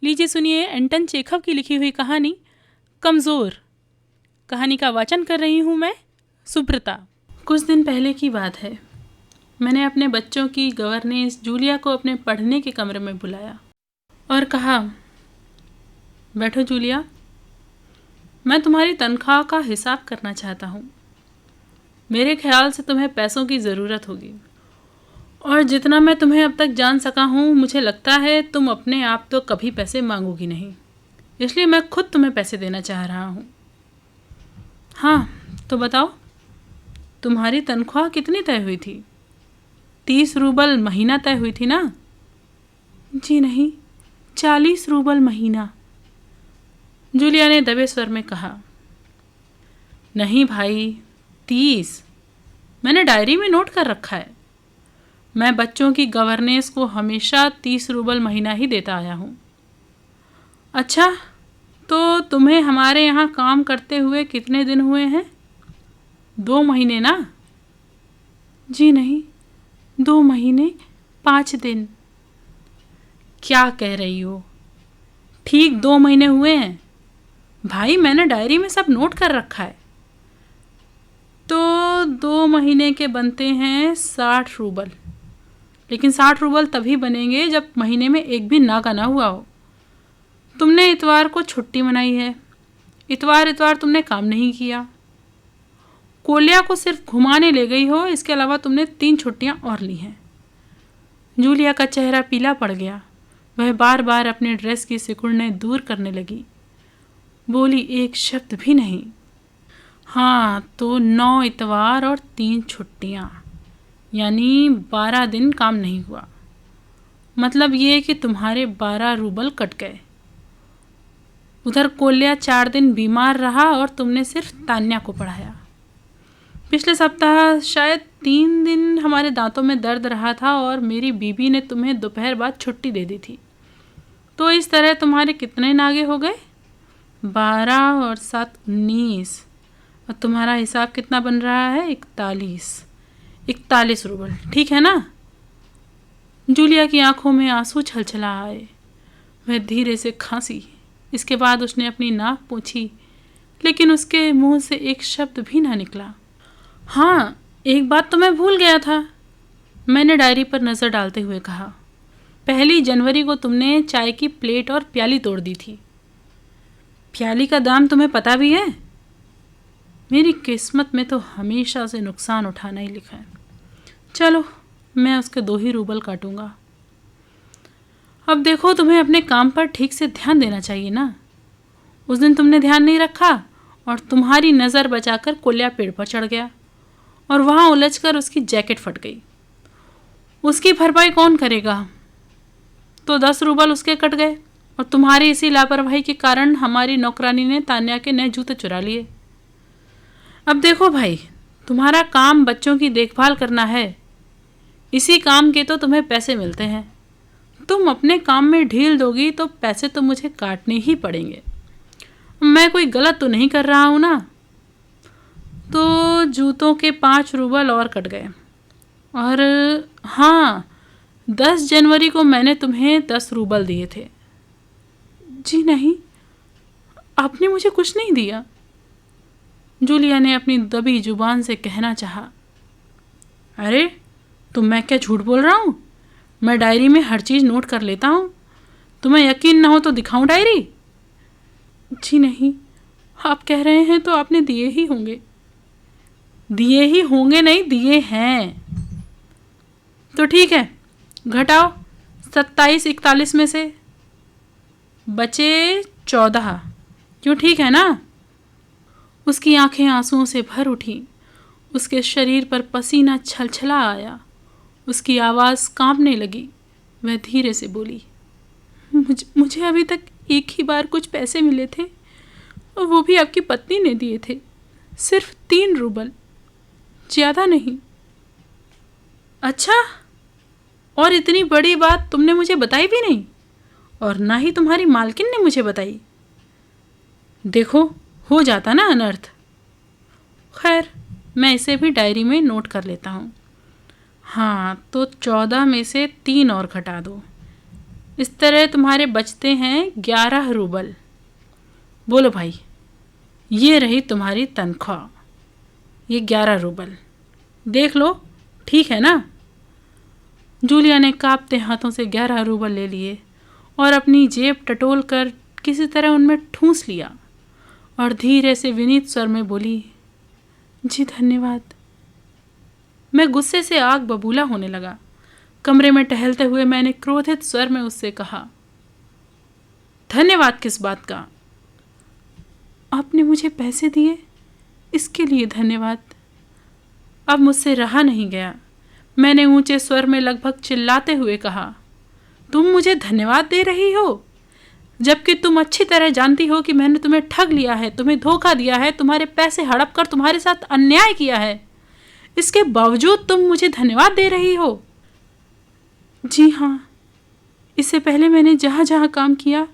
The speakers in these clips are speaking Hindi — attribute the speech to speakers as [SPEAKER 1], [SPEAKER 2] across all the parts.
[SPEAKER 1] लीजिए सुनिए एंटन चेखव की लिखी हुई कहानी कमज़ोर। कहानी का वाचन कर रही हूँ मैं, सुब्रता। कुछ दिन पहले की बात है। मैंने अपने बच्चों की गवर्नेंस जूलिया को अपने पढ़ने के कमरे में बुलाया और कहा, बैठो जूलिया, मैं तुम्हारी तनख्वाह का हिसाब करना चाहता हूँ। मेरे ख्याल से तुम्हें पैसों की ज़रूरत होगी और जितना मैं तुम्हें अब तक जान सका हूँ, मुझे लगता है तुम अपने आप तो कभी पैसे मांगोगी नहीं, इसलिए मैं खुद तुम्हें पैसे देना चाह रहा हूँ। हाँ, तो बताओ, तुम्हारी तनख्वाह कितनी तय हुई थी? 30 रूबल महीना तय हुई थी ना? जी नहीं, 40 रूबल महीना, जूलिया ने दबे स्वर में कहा। नहीं भाई, 30। मैंने डायरी में नोट कर रखा है। मैं बच्चों की गवर्नेंस को हमेशा 30 रूबल महीना ही देता आया हूँ। अच्छा, तो तुम्हें हमारे यहाँ काम करते हुए कितने दिन हुए हैं? 2 महीने ना? जी नहीं, 2 महीने 5 दिन। क्या कह रही हो? ठीक 2 महीने हुए हैं भाई, मैंने डायरी में सब नोट कर रखा है। तो 2 महीने के बनते हैं 60 रूबल, लेकिन 60 रूबल तभी बनेंगे जब महीने में एक भी ना का ना हुआ हो। तुमने इतवार को छुट्टी मनाई है, इतवार तुमने काम नहीं किया। कोलिया को सिर्फ घुमाने ले गई हो, इसके अलावा तुमने 3 छुट्टियां और ली हैं। जूलिया का चेहरा पीला पड़ गया। वह बार बार अपने ड्रेस की सिकुड़ने दूर करने लगी, बोली एक शब्द भी नहीं। हाँ, तो 9 इतवार और 3 छुट्टियां, यानी 12 दिन काम नहीं हुआ। मतलब ये कि तुम्हारे 12 रूबल कट गए। उधर कोल्या 4 दिन बीमार रहा और तुमने सिर्फ तान्या को पढ़ाया। पिछले सप्ताह शायद 3 दिन हमारे दांतों में दर्द रहा था और मेरी बीबी ने तुम्हें दोपहर बाद छुट्टी दे दी थी। तो इस तरह तुम्हारे कितने नागे हो गए? 12 और 7 19, और तुम्हारा हिसाब कितना बन रहा है? 41 रूबल, ठीक है ना? जूलिया की आंखों में आंसू छलछला आए। वह धीरे से खांसी। इसके बाद उसने अपनी नाक पोंछी, लेकिन उसके मुंह से एक शब्द भी ना निकला। हाँ, एक बात तो मैं भूल गया था, मैंने डायरी पर नज़र डालते हुए कहा। 1 जनवरी को तुमने चाय की प्लेट और प्याली तोड़ दी थी। प्याली का दाम तुम्हें पता भी है? मेरी किस्मत में तो हमेशा से नुकसान उठाना ही लिखा है। चलो, मैं उसके 2 ही रूबल काटूंगा। अब देखो, तुम्हें अपने काम पर ठीक से ध्यान देना चाहिए ना। उस दिन तुमने ध्यान नहीं रखा और तुम्हारी नज़र बचाकर कोल्या पेड़ पर चढ़ गया और वहाँ उलझकर उसकी जैकेट फट गई। उसकी भरपाई कौन करेगा? तो 10 रूबल उसके कट गए और तुम्हारी इसी लापरवाही के कारण हमारी नौकरानी ने तान्या के नए जूते चुरा लिए। अब देखो भाई, तुम्हारा काम बच्चों की देखभाल करना है। इसी काम के तो तुम्हें पैसे मिलते हैं। तुम अपने काम में ढील दोगी तो पैसे तो मुझे काटने ही पड़ेंगे। मैं कोई गलत तो नहीं कर रहा हूँ ना? तो जूतों के 5 रूबल और कट गए। और हाँ, 10 जनवरी को मैंने तुम्हें 10 रूबल दिए थे। जी नहीं, आपने मुझे कुछ नहीं दिया, जूलिया ने अपनी दबी जुबान से कहना चाहा। अरे, तो मैं क्या झूठ बोल रहा हूँ? मैं डायरी में हर चीज़ नोट कर लेता हूँ। तुम्हें यकीन ना हो तो दिखाऊं डायरी? जी नहीं, आप कह रहे हैं तो आपने दिए ही होंगे। दिए ही होंगे नहीं, दिए हैं। तो ठीक है, घटाओ 27 41 में से बचे 14। क्यों, ठीक है ना? उसकी आंखें आंसुओं से भर उठी। उसके शरीर पर पसीना छलछला आया। उसकी आवाज़ कांपने लगी। वह धीरे से बोली, मुझे अभी तक एक ही बार कुछ पैसे मिले थे और वो भी आपकी पत्नी ने दिए थे, सिर्फ 3 रूबल, ज़्यादा नहीं। अच्छा, और इतनी बड़ी बात तुमने मुझे बताई भी नहीं, और ना ही तुम्हारी मालकिन ने मुझे बताई। देखो, हो जाता ना अनर्थ। खैर, मैं इसे भी डायरी में नोट कर लेता हूँ। हाँ, तो 14 में से 3 और घटा दो, इस तरह तुम्हारे बचते हैं 11 रूबल। बोलो भाई, ये रही तुम्हारी तनख्वाह, ये 11 रूबल, देख लो, ठीक है ना? जूलिया ने कांपते हाथों से 11 रूबल ले लिए और अपनी जेब टटोल कर किसी तरह उनमें ठूंस लिया और धीरे से विनीत स्वर में बोली, जी धन्यवाद। मैं गुस्से से आग बबूला होने लगा। कमरे में टहलते हुए मैंने क्रोधित स्वर में उससे कहा, धन्यवाद किस बात का? आपने मुझे पैसे दिए, इसके लिए धन्यवाद। अब मुझसे रहा नहीं गया। मैंने ऊंचे स्वर में लगभग चिल्लाते हुए कहा, तुम मुझे धन्यवाद दे रही हो, जबकि तुम अच्छी तरह जानती हो कि मैंने तुम्हें ठग लिया है, तुम्हें धोखा दिया है, तुम्हारे पैसे हड़प कर तुम्हारे साथ अन्याय किया है। इसके बावजूद तुम मुझे धन्यवाद दे रही हो? जी हाँ, इससे पहले मैंने जहाँ जहाँ काम किया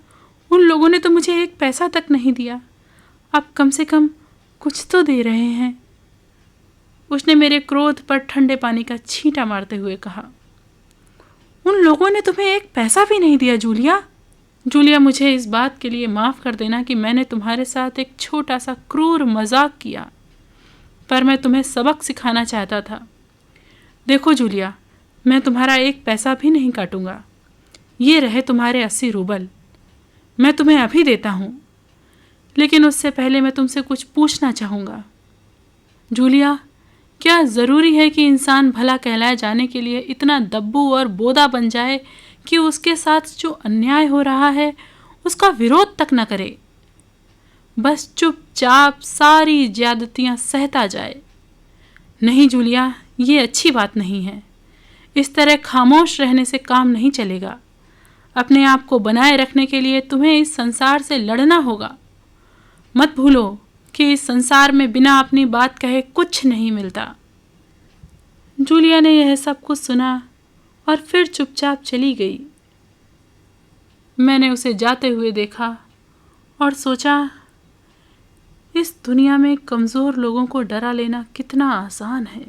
[SPEAKER 1] उन लोगों ने तो मुझे एक पैसा तक नहीं दिया। आप कम से कम कुछ तो दे रहे हैं। उसने मेरे क्रोध पर ठंडे पानी का छींटा मारते हुए कहा, उन लोगों ने तुम्हें एक पैसा भी नहीं दिया जूलिया। जूलिया, मुझे इस बात के लिए माफ़ कर देना कि मैंने तुम्हारे साथ एक छोटा सा क्रूर मजाक किया, पर मैं तुम्हें सबक सिखाना चाहता था। देखो जूलिया, मैं तुम्हारा एक पैसा भी नहीं काटूंगा। ये रहे तुम्हारे 80 रूबल, मैं तुम्हें अभी देता हूँ, लेकिन उससे पहले मैं तुमसे कुछ पूछना चाहूँगा। जूलिया, क्या ज़रूरी है कि इंसान भला कहलाए जाने के लिए इतना दब्बू और बोदा बन जाए कि उसके साथ जो अन्याय हो रहा है उसका विरोध तक न करे, बस चुपचाप सारी ज्यादतियाँ सहता जाए? नहीं जूलिया, ये अच्छी बात नहीं है। इस तरह खामोश रहने से काम नहीं चलेगा। अपने आप को बनाए रखने के लिए तुम्हें इस संसार से लड़ना होगा। मत भूलो कि इस संसार में बिना अपनी बात कहे कुछ नहीं मिलता। जूलिया ने यह सब कुछ सुना और फिर चुपचाप चली गई। मैंने उसे जाते हुए देखा और सोचा, इस दुनिया में कमज़ोर लोगों को डरा लेना कितना आसान है।